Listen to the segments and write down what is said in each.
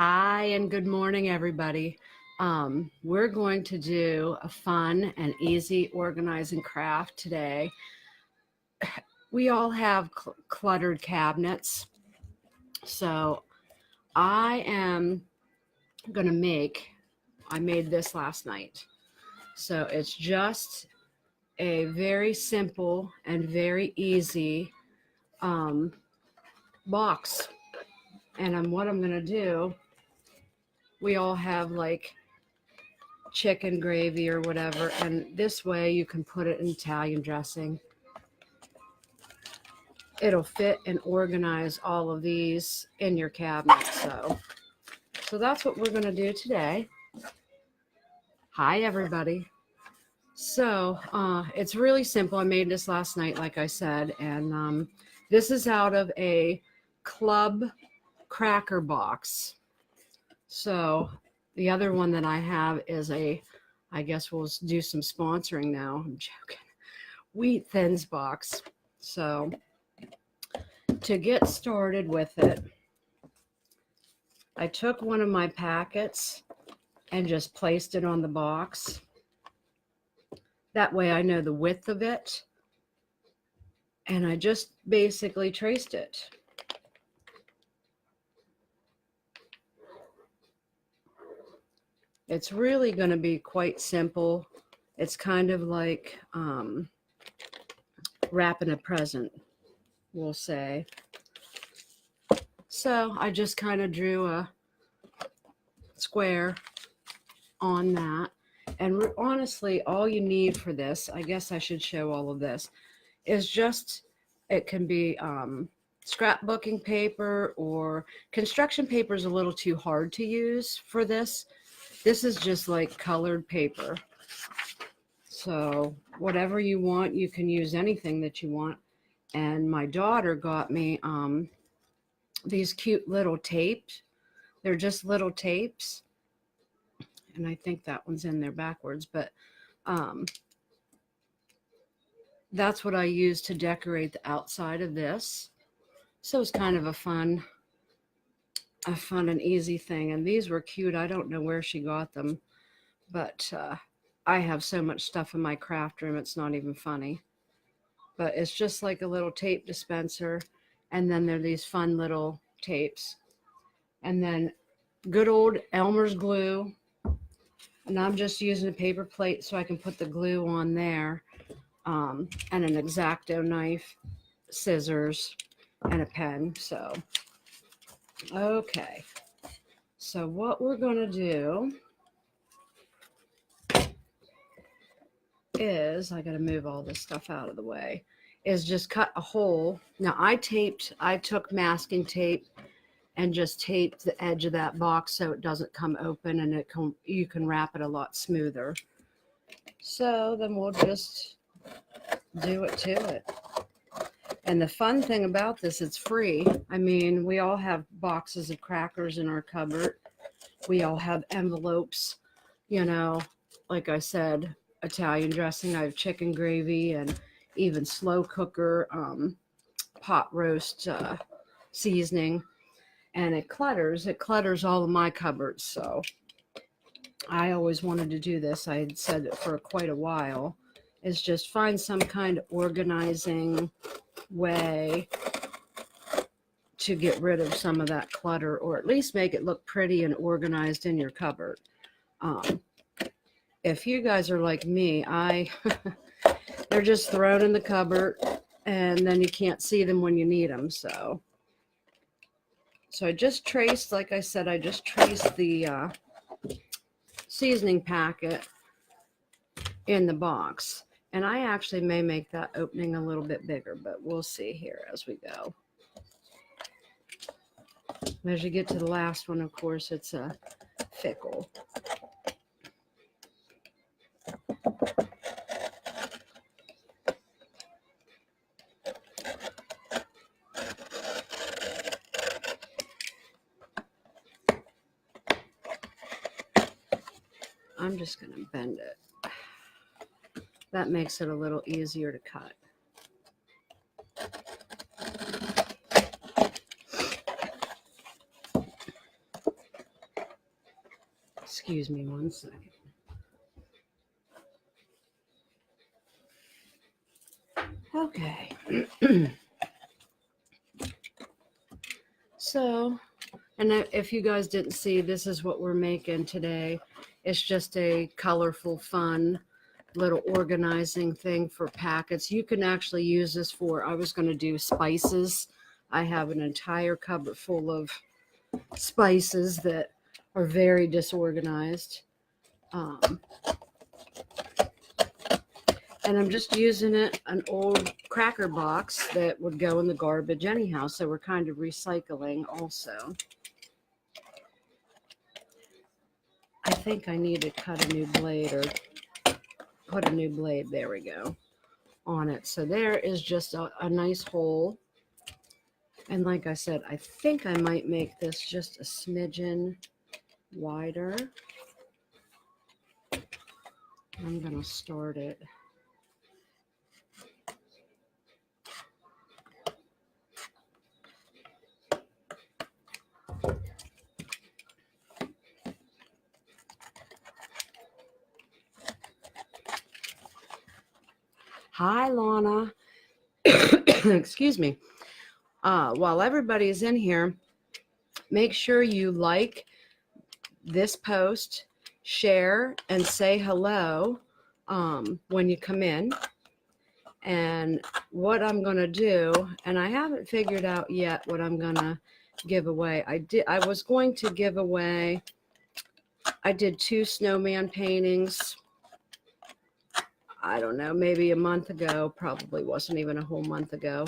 Hi, and good morning, everybody. We're going to do a fun and easy organizing craft today. We all have cluttered cabinets, so I am going to I made this last night. So it's just a very simple and very easy um, box. And what I'm going to do, we all have like chicken gravy or whatever, and this way you can put it in Italian dressing. It'll fit and organize all of these in your cabinet. So that's what we're going to do today. Hi, everybody. So it's really simple. I made this last night, like I said, and this is out of a club cracker box. So the other one that I have is I guess we'll do some sponsoring now. I'm joking. Wheat Thins box. So to get started with it, I took one of my packets and just placed it on the box. That way I know the width of it. And I just basically traced it. It's really going to be quite simple. It's kind of like wrapping a present, we'll say. So I just kind of drew a square on that. And honestly, all you need for this, I guess I should show all of this, is just, it can be scrapbooking paper, or construction paper is a little too hard to use for this. This is just like colored paper. So whatever you want, you can use anything that you want. And my daughter got me these cute little tapes. They're just little tapes. And I think that one's in there backwards, but that's what I use to decorate the outside of this. So it's kind of a fun and easy thing. And these were cute. I don't know where she got them, but I have so much stuff in my craft room, it's not even funny. But it's just like a little tape dispenser, and then there are these fun little tapes, and then good old Elmer's glue. And I'm just using a paper plate so I can put the glue on there, and an X-Acto knife, scissors, and a pen. So, okay. So what we're going to do is, I got to move all this stuff out of the way, is just cut a hole. Now I took masking tape and just taped the edge of that box so it doesn't come open, and you can wrap it a lot smoother. So then we'll just do it to it. And the fun thing about this, it's free. I mean, we all have boxes of crackers in our cupboard. We all have envelopes, like I said, Italian dressing. I have chicken gravy and even slow cooker pot roast seasoning. And it clutters all of my cupboards. So I always wanted to do this. I had said it for quite a while, is just find some kind of organizing way to get rid of some of that clutter, or at least make it look pretty and organized in your cupboard. If you guys are like me, they're just thrown in the cupboard, and then you can't see them when you need them. So I just traced, like I said, I just traced the seasoning packet in the box. And I actually may make that opening a little bit bigger, but we'll see here as we go. As you get to the last one, of course, it's a fickle. I'm just going to bend it. That makes it a little easier to cut. Excuse me one second. Okay. So, and if you guys didn't see, this is what we're making today. It's just a colorful, fun little organizing thing for packets. You can actually use this for, I was going to do spices. I have an entire cupboard full of spices that are very disorganized. And I'm just using an old cracker box that would go in the garbage anyhow. So we're kind of recycling also. I think I need to cut a new blade or put a new blade. There we go. On it. So there is just a nice hole. And like I said, I think I might make this just a smidgen wider. I'm going to start it. Hi, Lana. Excuse me. While everybody's in here, make sure you like this post, share, and say hello when you come in. And what I'm going to do, and I haven't figured out yet what I'm going to give away. I was going to give away, I did 2 snowman paintings. I don't know, maybe a month ago, probably wasn't even a whole month ago.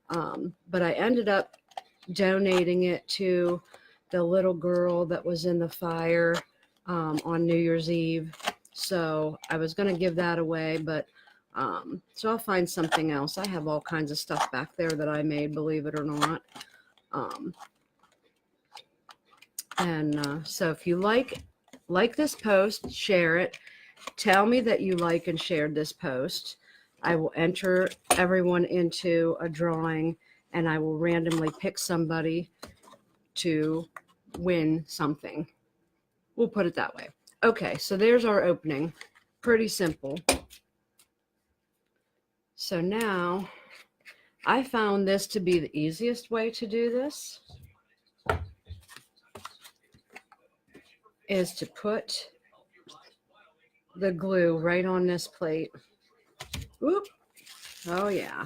But I ended up donating it to the little girl that was in the fire on New Year's Eve. So I was going to give that away, but so I'll find something else. I have all kinds of stuff back there that I made, believe it or not. So if you like this post, share it. Tell me that you like and shared this post. I will enter everyone into a drawing, and I will randomly pick somebody to win something. We'll put it that way. Okay, so there's our opening. Pretty simple. So now I found this to be the easiest way to do this is to put the glue right on this plate. Oop. Oh yeah.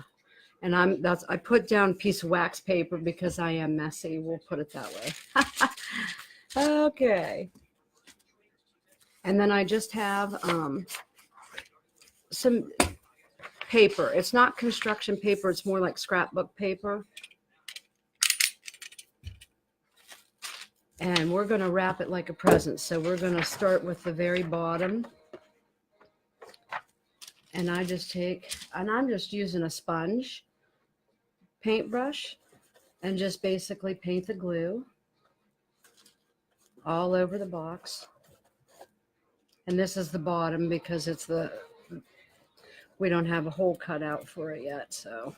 And I put down a piece of wax paper because I am messy. We'll put it that way. Okay. And then I just have some paper. It's not construction paper. It's more like scrapbook paper. And we're going to wrap it like a present. So we're going to start with the very bottom. And I'm just using a sponge paintbrush and just basically paint the glue all over the box. And this is the bottom because we don't have a hole cut out for it yet, so.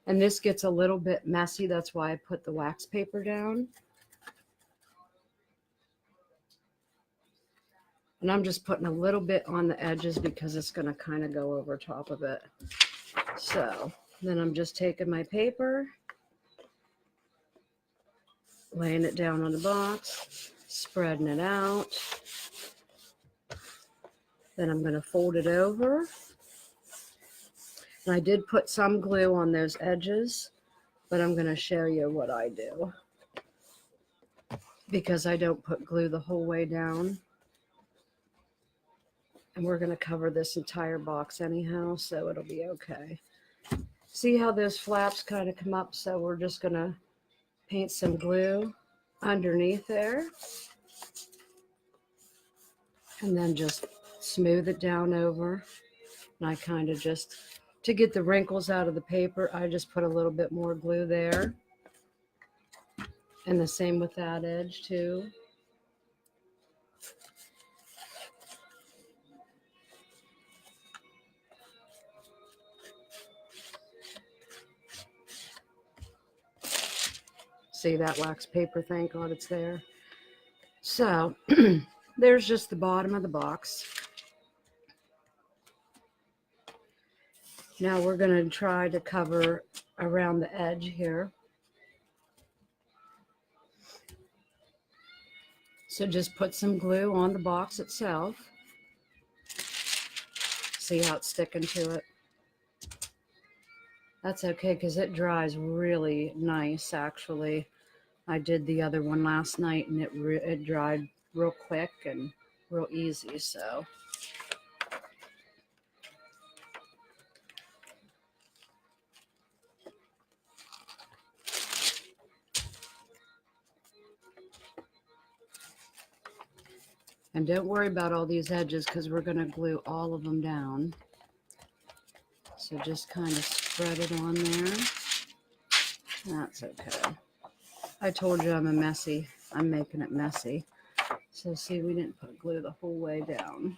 And this gets a little bit messy. That's why I put the wax paper down. And I'm just putting a little bit on the edges because it's going to kind of go over top of it. So then I'm just taking my paper, laying it down on the box, spreading it out. Then I'm going to fold it over. And I did put some glue on those edges, but I'm going to show you what I do because I don't put glue the whole way down. And we're going to cover this entire box anyhow, so it'll be okay. See how those flaps kind of come up? So we're just going to paint some glue underneath there. And then just smooth it down over. And I kind of just, to get the wrinkles out of the paper, I just put a little bit more glue there. And the same with that edge too. See that wax paper? Thank God it's there. So there's just the bottom of the box. Now we're going to try to cover around the edge here. So just put some glue on the box itself. See how it's sticking to it? That's okay because it dries really nice, actually. I did the other one last night and it dried real quick and real easy, so. And don't worry about all these edges because we're going to glue all of them down. So just kind of spread it on there. That's okay. I told you I'm making it messy. So see, we didn't put glue the whole way down.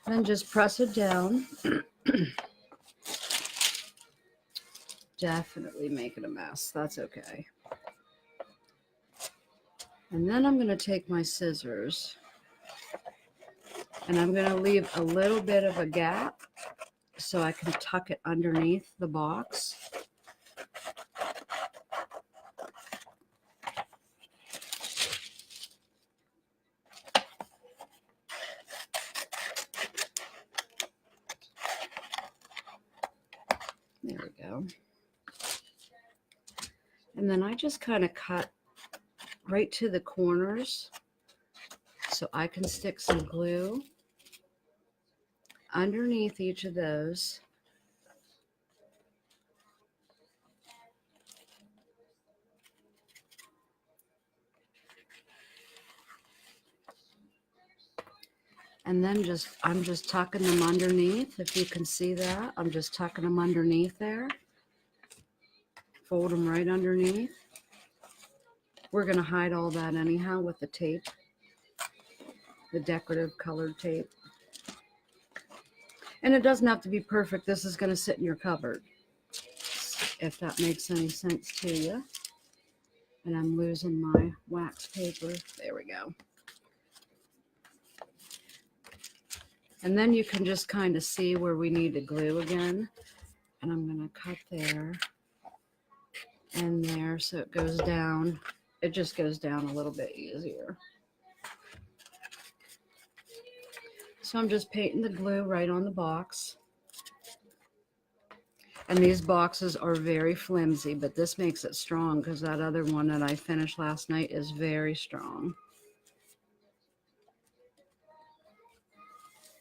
Then just press it down. Definitely making a mess. That's okay. And then I'm going to take my scissors and I'm going to leave a little bit of a gap so I can tuck it underneath the box. There we go. And then I just kind of cut right to the corners so I can stick some glue underneath each of those. And then I'm just tucking them underneath. If you can see that, I'm just tucking them underneath there. Fold them right underneath. We're going to hide all that anyhow with the tape, the decorative colored tape. And it doesn't have to be perfect. This is going to sit in your cupboard, if that makes any sense to you. And I'm losing my wax paper. There we go. And then you can just kind of see where we need to glue again. And I'm going to cut there and there so it goes down. It just goes down a little bit easier. So I'm just painting the glue right on the box. And these boxes are very flimsy, but this makes it strong because that other one that I finished last night is very strong.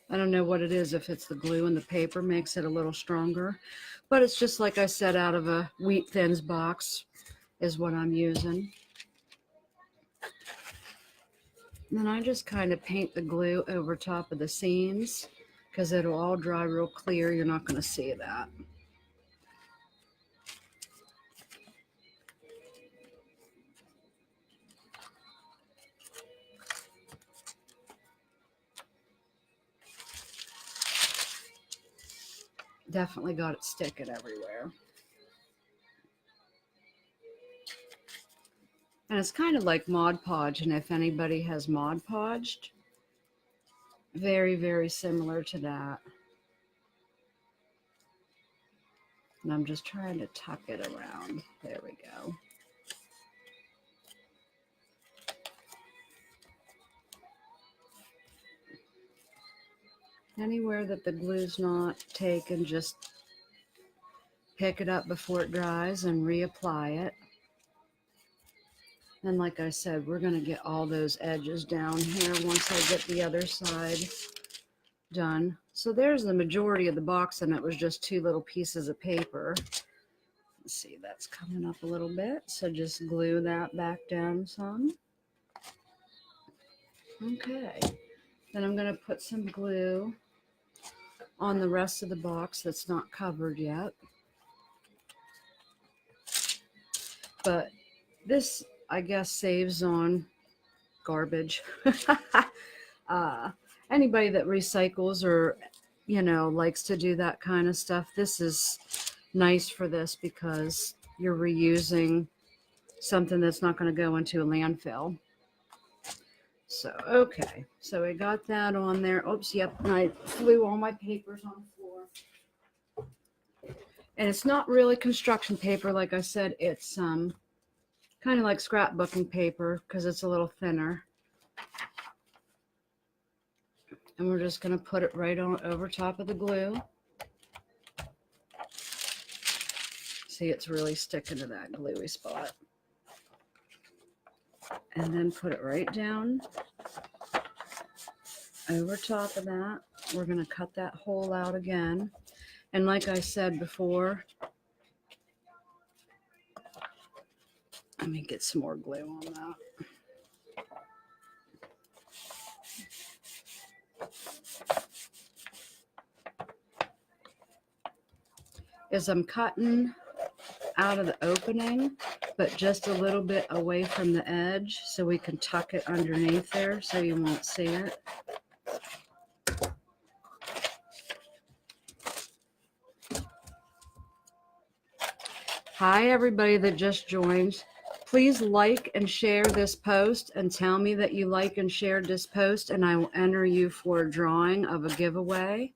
I don't know what it is, if it's the glue and the paper makes it a little stronger, but it's just like I said, out of a Wheat Thins box is what I'm using. And then I just kind of paint the glue over top of the seams because it'll all dry real clear. You're not going to see that. Definitely got it sticking everywhere. And it's kind of like Mod Podge, and if anybody has Mod Podged, very, very similar to that. And I'm just trying to tuck it around. There we go. Anywhere that the glue's not taken, just pick it up before it dries and reapply it. And like I said, we're going to get all those edges down here once I get the other side done. So there's the majority of the box, and it was just 2 little pieces of paper. Let's see, that's coming up a little bit. So just glue that back down some. Okay. Then I'm going to put some glue on the rest of the box that's not covered yet. But this, I guess, saves on garbage. uh, Anybody that recycles or, likes to do that kind of stuff, this is nice for this because you're reusing something that's not going to go into a landfill. So, okay. So we got that on there. Oops, yep. And I flew all my papers on the floor. And it's not really construction paper, like I said. It's kind of like scrapbooking paper because it's a little thinner. And we're just going to put it right on over top of the glue. See, it's really sticking to that gluey spot. And then put it right down over top of that. We're going to cut that hole out again. And like I said before, let me get some more glue on that. Is I'm cutting out of the opening, but just a little bit away from the edge so we can tuck it underneath there so you won't see it. Hi, everybody that just joined. Please like and share this post and tell me that you like and shared this post, and I will enter you for a drawing of a giveaway.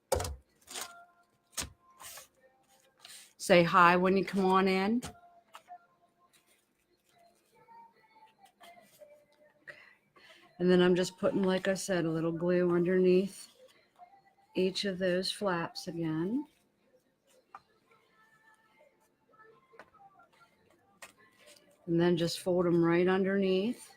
Say hi when you come on in. And then I'm just putting, like I said, a little glue underneath each of those flaps again. And then just fold them right underneath.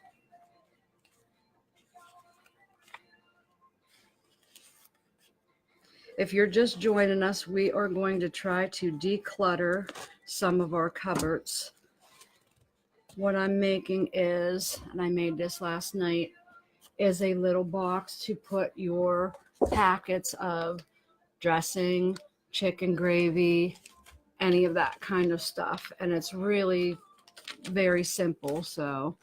If you're just joining us, we are going to try to declutter some of our cupboards. What I'm making is, and I made this last night, is a little box to put your packets of dressing, chicken gravy, any of that kind of stuff. And it's really very simple. So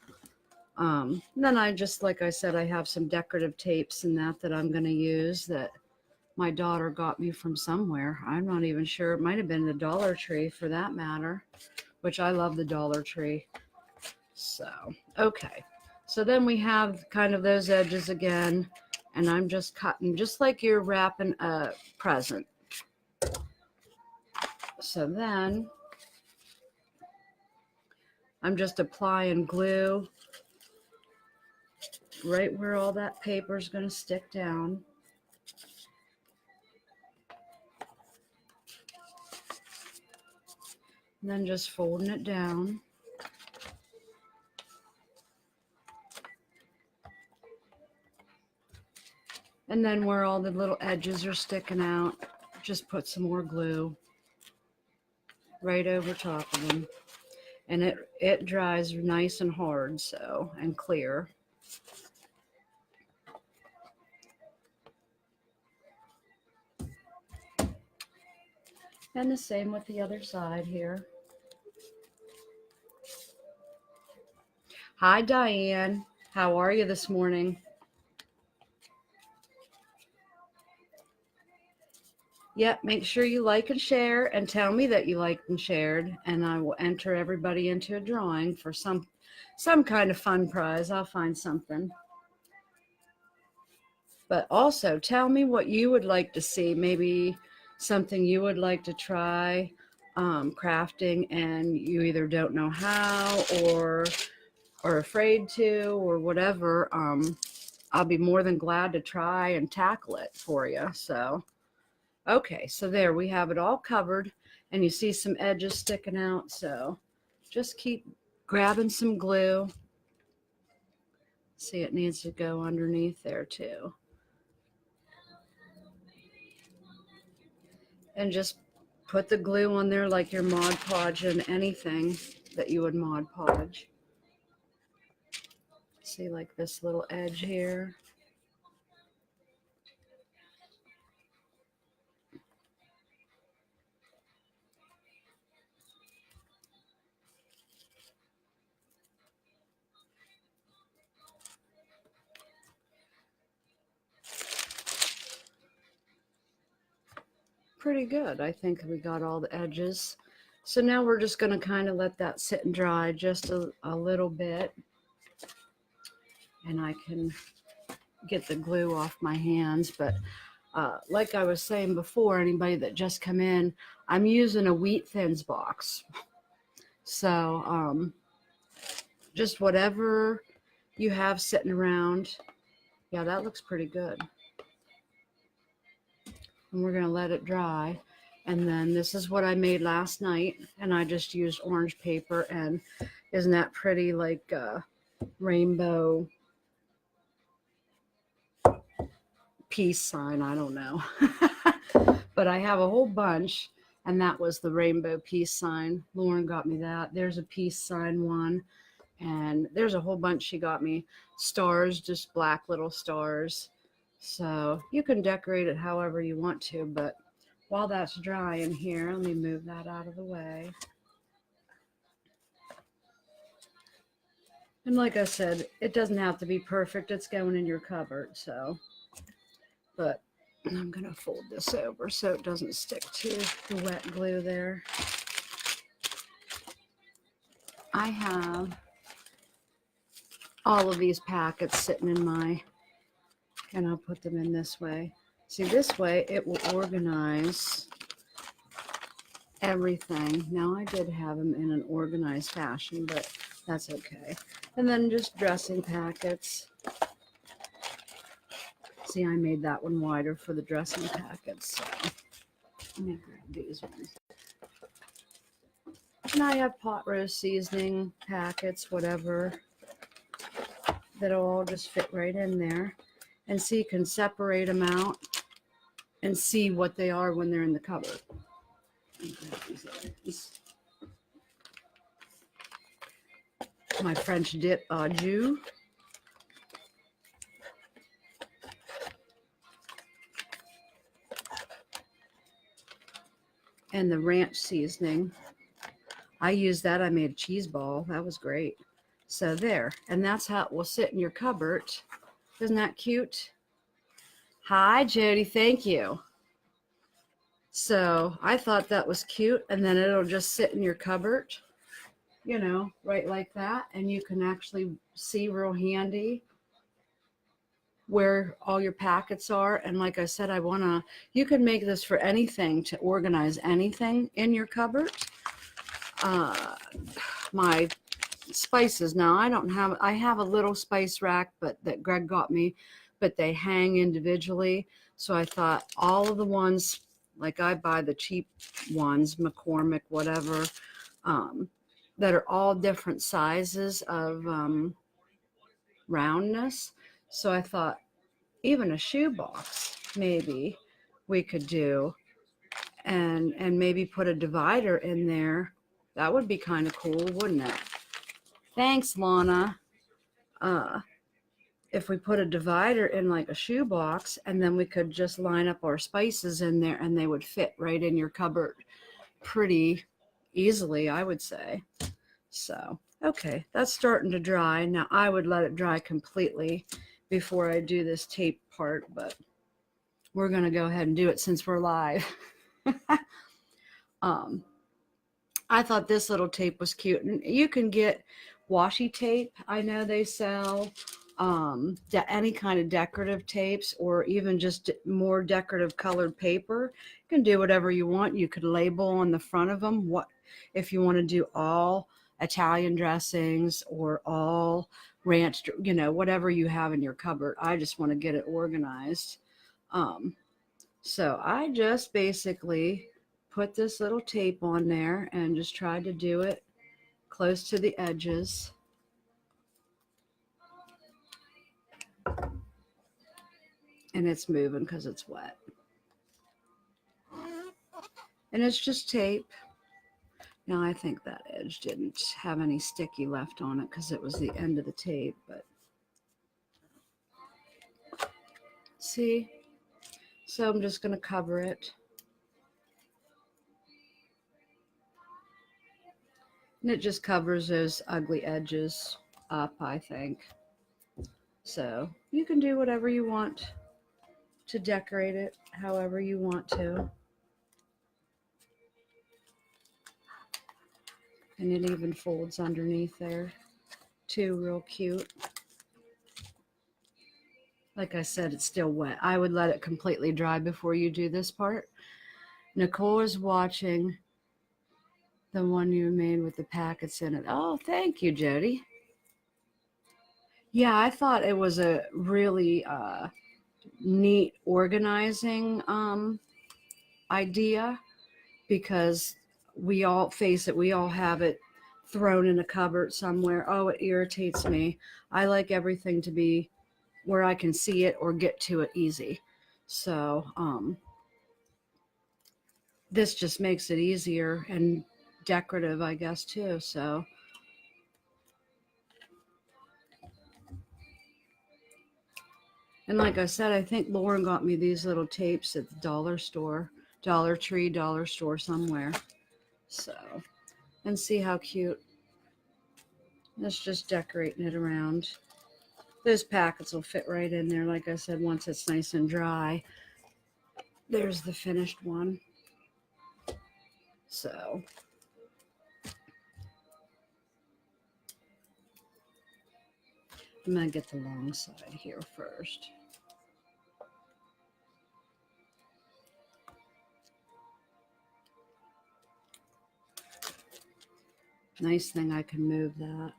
then I just, like I said, I have some decorative tapes and that I'm going to use that my daughter got me from somewhere. I'm not even sure. It might have been the Dollar Tree for that matter, which I love the Dollar Tree. So, okay. So then we have kind of those edges again, and I'm just cutting just like you're wrapping a present. So then I'm just applying glue right where all that paper is going to stick down. And then just folding it down. And then where all the little edges are sticking out, just put some more glue right over top of them. And it dries nice and hard, so, and clear. And the same with the other side here. Hi, Diane. How are you this morning? Yep, make sure you like and share and tell me that you liked and shared, and I will enter everybody into a drawing for some kind of fun prize. I'll find something. But also tell me what you would like to see, maybe something you would like to try crafting and you either don't know how or are afraid to or whatever. I'll be more than glad to try and tackle it for you. So, okay, so there we have it all covered, and you see some edges sticking out. So just keep grabbing some glue. See, it needs to go underneath there too. And just put the glue on there like you're Mod Podging anything that you would Mod Podge. See, like this little edge here. pretty good. I think we got all the edges. So now we're just going to kind of let that sit and dry just a little bit. And I can get the glue off my hands. But like I was saying before, anybody that just come in, I'm using a wheat thins box. So just whatever you have sitting around. Yeah, that looks pretty good. And we're going to let it dry. And then this is what I made last night. And I just used orange paper. And isn't that pretty, like rainbow peace sign? I don't know. But I have a whole bunch. And that was the rainbow peace sign. Lauren got me that. There's a peace sign one. And there's a whole bunch she got me. Stars, just black little stars. So you can decorate it however you want to, but while that's dry in here, let me move that out of the way. And like I said, it doesn't have to be perfect. It's going in your cupboard, so. But I'm going to fold this over so it doesn't stick to the wet glue there. I have all of these packets sitting in my, and I'll put them in this way. See, this way it will organize everything. Now I did have them in an organized fashion, but that's okay. And then just dressing packets. See, I made that one wider for the dressing packets. So let me grab these ones. And I have pot roast seasoning packets, whatever. That'll all just fit right in there. And so you can separate them out and see what they are when they're in the cupboard. My French dip au jus. And the ranch seasoning. I used that. I made a cheese ball. That was great. So there. And that's how it will sit in your cupboard. Isn't that cute? Hi, Jody. Thank you. So I thought that was cute. And then it'll just sit in your cupboard, you know, right like that. And you can actually see real handy where all your packets are. And like I said, you can make this for anything, to organize anything in your cupboard. My spices, now I have a little spice rack, but that Greg got me, but they hang individually. So I thought all of the ones, like I buy the cheap ones, McCormick, whatever, that are all different sizes of roundness. So I thought even a shoe box maybe we could do, and maybe put a divider in there. That would be kind of cool, wouldn't it? Thanks, Lana. If we put a divider in like a shoe box, and then we could just line up our spices in there and they would fit right in your cupboard pretty easily, I would say. So, okay, that's starting to dry. Now I would let it dry completely before I do this tape part, but we're going to go ahead and do it since we're live. I thought this little tape was cute, and you can get washi tape. I know they sell any kind of decorative tapes, or even just more decorative colored paper. You can do whatever you want. You could label on the front of them what if you want to do all Italian dressings or all ranch, you know, whatever you have in your cupboard. I just want to get it organized. So I just basically put this little tape on there and just tried to do it close to the edges. And it's moving because it's wet. And it's just tape. Now I think that edge didn't have any sticky left on it because it was the end of the tape, but see? So I'm just going to cover it. And it just covers those ugly edges up, I think. So you can do whatever you want to decorate it, however you want to. And it even folds underneath there too, real cute. Like I said, it's still wet. I would let it completely dry before you do this part. Nicole is watching the one you made with the packets in it. Oh, thank you, Jody. Yeah, I thought it was a really neat organizing idea, because we all face it. We all have it thrown in a cupboard somewhere. Oh, it irritates me. I like everything to be where I can see it or get to it easy. So this just makes it easier and decorative, I guess, too. So and like I said, I think Lauren got me these little tapes at the dollar store, Dollar Tree, dollar store somewhere. So, and see how cute. Let's just decorating it around. Those packets will fit right in there, like I said, once it's nice and dry. There's the finished one. So I'm going to get the long side here first. Nice thing I can move that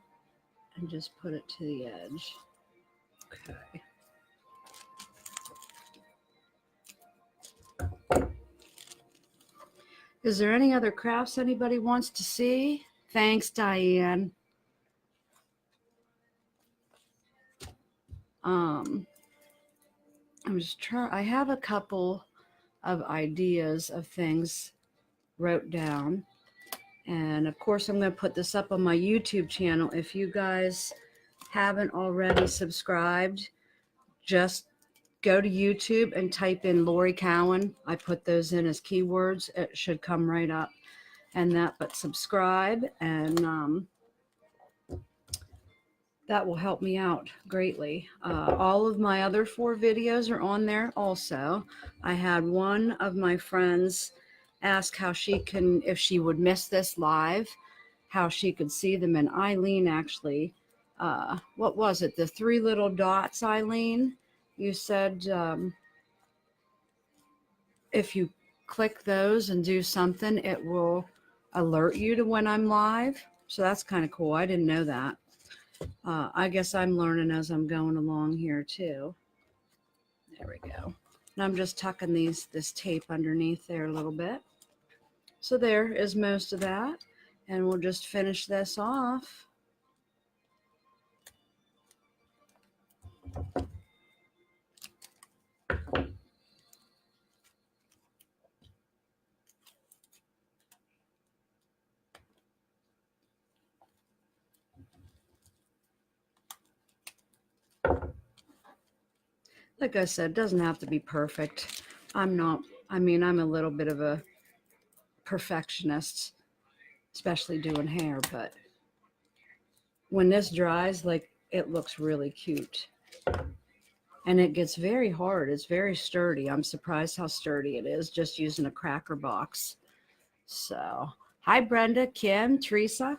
and just put it to the edge. Okay. Is there any other crafts anybody wants to see? Thanks, Diane. I'm just trying. I have a couple of ideas of things wrote down. And of course, I'm going to put this up on my YouTube channel. If you guys haven't already subscribed, just go to YouTube and type in Laurie Cowan. I put those in as keywords. It should come right up. And that, but subscribe, and that will help me out greatly. All of my other 4 videos are on there also. I had one of my friends ask how she can, if she would miss this live, how she could see them. And Eileen actually, what was it? The 3 little dots, Eileen? You said if you click those and do something, it will alert you to when I'm live. So that's kind of cool. I didn't know that. I guess I'm learning as I'm going along here too. There we go. And I'm just tucking this tape underneath there a little bit. So there is most of that. And we'll just finish this off. Like I said, it doesn't have to be perfect. I'm not, I mean, I'm a little bit of a perfectionist, especially doing hair, but when this dries, like, it looks really cute. And it gets very hard. It's very sturdy. I'm surprised how sturdy it is just using a cracker box. So, hi Brenda, Kim, Teresa.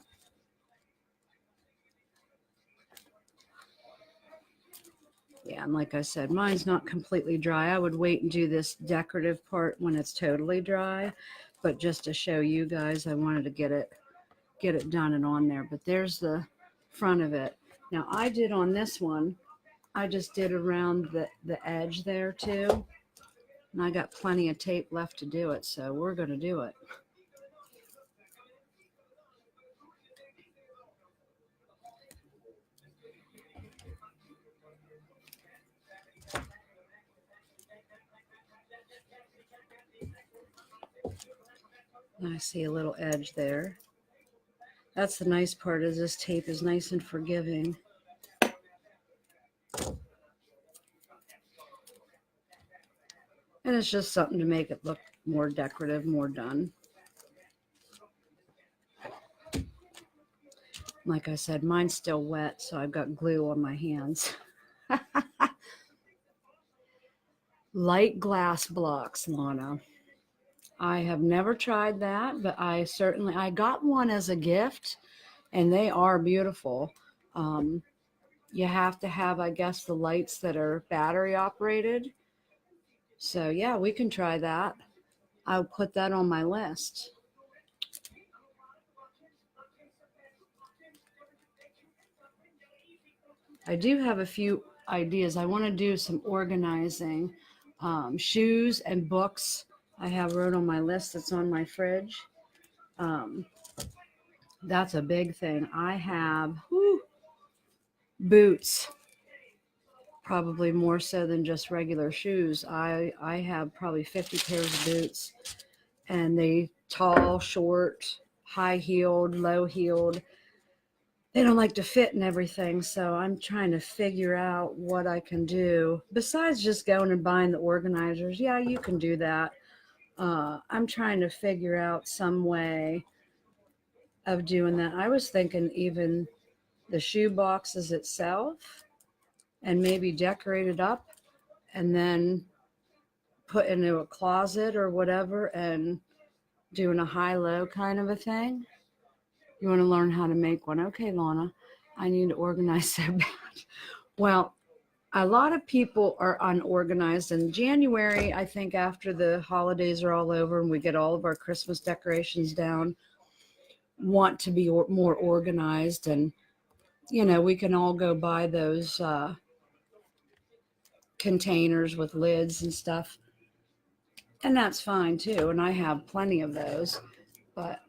Yeah, and like I said, mine's not completely dry. I would wait and do this decorative part when it's totally dry. But just to show you guys, I wanted to get it done and on there. But there's the front of it. Now I did on this one, I just did around the edge there too. And I got plenty of tape left to do it, so we're going to do it. I see a little edge there. That's the nice part, is this tape is nice and forgiving. And it's just something to make it look more decorative, more done. Like I said, mine's still wet, so I've got glue on my hands. Light glass blocks, Lana. I have never tried that, but I got one as a gift, and they are beautiful. Um, you have to have, I guess, the lights that are battery operated. So yeah, we can try that. I'll put that on my list. I do have a few ideas. I want to do some organizing, shoes and books. I have wrote on my list that's on my fridge. Um, that's a big thing. I have boots, probably more so than just regular shoes. I have probably 50 pairs of boots, and they tall, short, high heeled, low heeled. They don't like to fit and everything, so I'm trying to figure out what I can do besides just going and buying the organizers. Yeah, you can do that. I'm trying to figure out some way of doing that. I was thinking even the shoe boxes itself, and maybe decorate it up and then put into a closet or whatever, and doing a high-low kind of a thing. You want to learn how to make one? Okay, Lana, I need to organize so bad. Well, a lot of people are unorganized in January. I think after the holidays are all over and we get all of our Christmas decorations down, want to be more organized. And, we can all go buy those containers with lids and stuff. And that's fine too. And I have plenty of those. But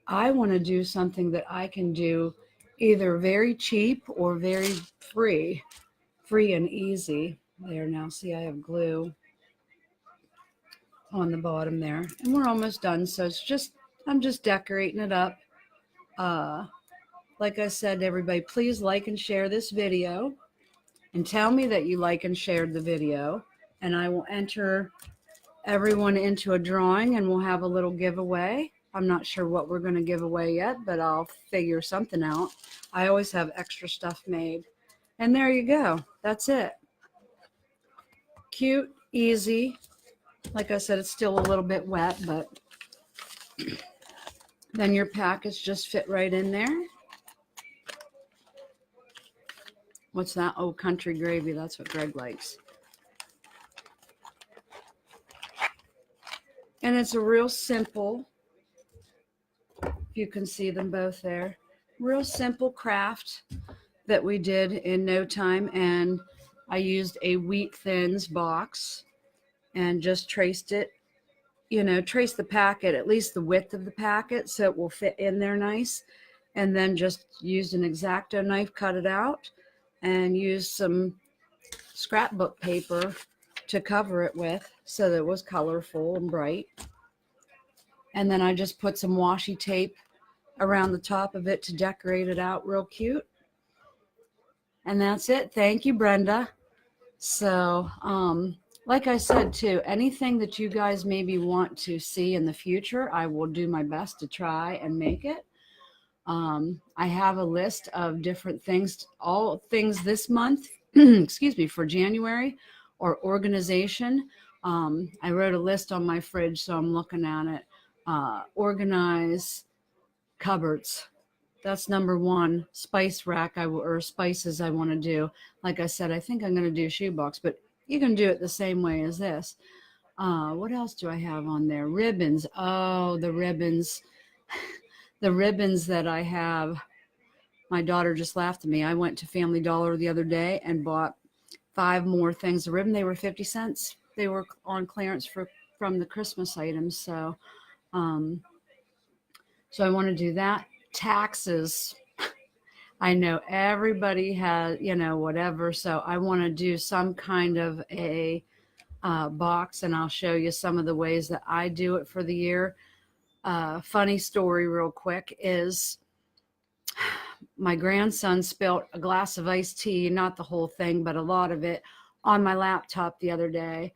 I want to do something that I can do either very cheap or very free and easy. There, now see, I have glue on the bottom there, and we're almost done. So I'm just decorating it up. Like I said to everybody, please like and share this video and tell me that you like and shared the video, and I will enter everyone into a drawing and we'll have a little giveaway. I'm not sure what we're going to give away yet, but I'll figure something out. I always have extra stuff made. And there you go. That's it. Cute, easy. Like I said, it's still a little bit wet, but then your packets just fit right in there. What's that? Oh, country gravy. That's what Greg likes. And it's a real simple, you can see them both there, real simple craft that we did in no time. And I used a Wheat Thins box and just traced it, trace the packet, at least the width of the packet, so it will fit in there nice. And then just used an X-Acto knife, cut it out, and used some scrapbook paper to cover it with so that it was colorful and bright. And then I just put some washi tape around the top of it to decorate it out real cute. And that's it. Thank you, Brenda. So, like I said too, anything that you guys maybe want to see in the future, I will do my best to try and make it. I have a list of different things, all things this month, excuse me, for January, or organization. I wrote a list on my fridge, so I'm looking at it. Organize cupboards. That's number one. Spice rack, or spices I want to do. Like I said, I think I'm going to do shoebox, but you can do it the same way as this. What else do I have on there? Ribbons. Oh, the ribbons. The ribbons that I have. My daughter just laughed at me. I went to Family Dollar the other day and bought 5 more things of ribbon. They were 50 cents. They were on clearance from the Christmas items. So I want to do that. Taxes. I know everybody has, whatever. So I want to do some kind of a box, and I'll show you some of the ways that I do it for the year. Funny story real quick is my grandson spilled a glass of iced tea, not the whole thing, but a lot of it, on my laptop the other day.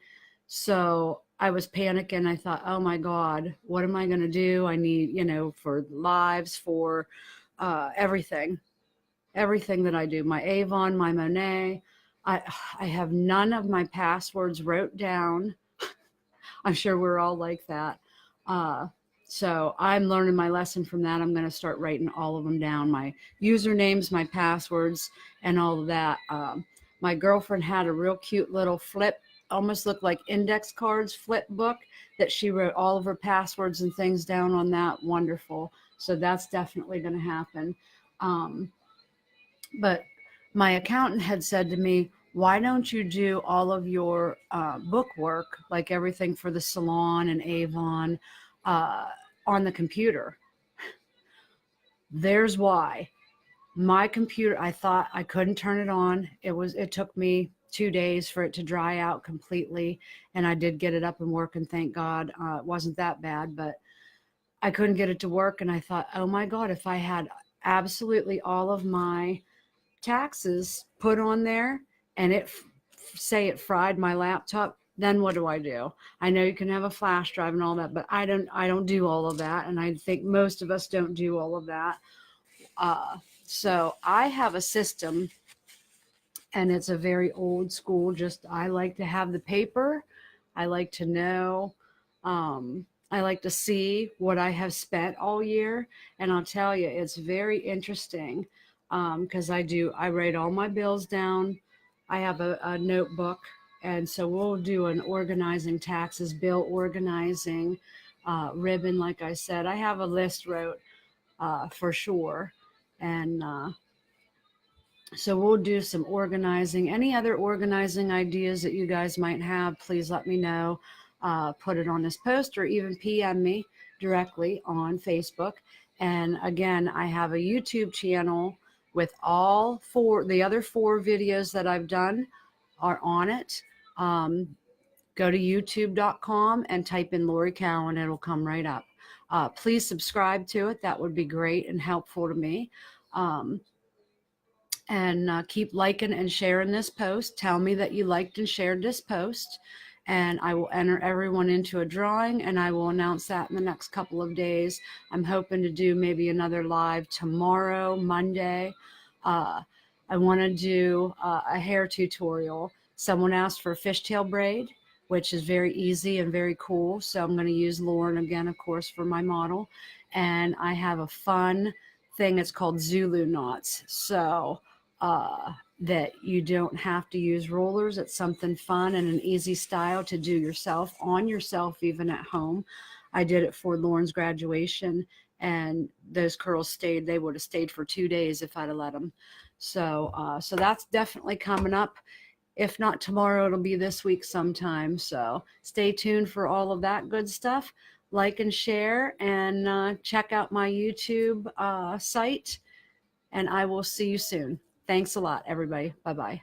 So I was panicking. I thought, oh my God, what am I going to do? I need, for lives, for everything that I do, my Avon, my Monet. I have none of my passwords wrote down. I'm sure we're all like that. So I'm learning my lesson from that. I'm going to start writing all of them down, my usernames, my passwords, and all of that. My girlfriend had a real cute little flip, almost looked like index cards, flip book that she wrote all of her passwords and things down on that. Wonderful. So that's definitely going to happen. Um, but my accountant had said to me, why don't you do all of your book work, like everything for the salon and Avon, uh, on the computer? There's why. My computer, I thought I couldn't turn it on. It took me 2 days for it to dry out completely. And I did get it up and working, thank God. It wasn't that bad, but I couldn't get it to work. And I thought, oh my God, if I had absolutely all of my taxes put on there and say it fried my laptop, then what do I do? I know you can have a flash drive and all that, but I don't do all of that. And I think most of us don't do all of that. So I have a system, and it's a very old school, just I like to have the paper. I like to know, I like to see what I have spent all year. And I'll tell you, it's very interesting, because I write all my bills down. I have a notebook. And so we'll do an organizing taxes, bill organizing, ribbon. Like I said, I have a list wrote, for sure. And, so we'll do some organizing. Any other organizing ideas that you guys might have, please let me know. Put it on this post or even PM me directly on Facebook. And again, I have a YouTube channel with the other 4 videos that I've done are on it. Go to youtube.com and type in Laurie Cowan. It'll come right up. Please subscribe to it. That would be great and helpful to me. And keep liking and sharing this post. Tell me that you liked and shared this post, and I will enter everyone into a drawing, and I will announce that in the next couple of days. I'm hoping to do maybe another live tomorrow, Monday. I want to do a hair tutorial. Someone asked for a fishtail braid, which is very easy and very cool. So I'm going to use Lauren again, of course, for my model. And I have a fun thing. It's called Zulu knots. So that you don't have to use rollers. It's something fun and an easy style to do yourself, on yourself, even at home. I did it for Lauren's graduation, and those curls stayed. They would have stayed for 2 days if I'd have let them. So that's definitely coming up. If not tomorrow, it'll be this week sometime. So stay tuned for all of that good stuff. Like and share, and check out my YouTube site, and I will see you soon. Thanks a lot, everybody. Bye-bye.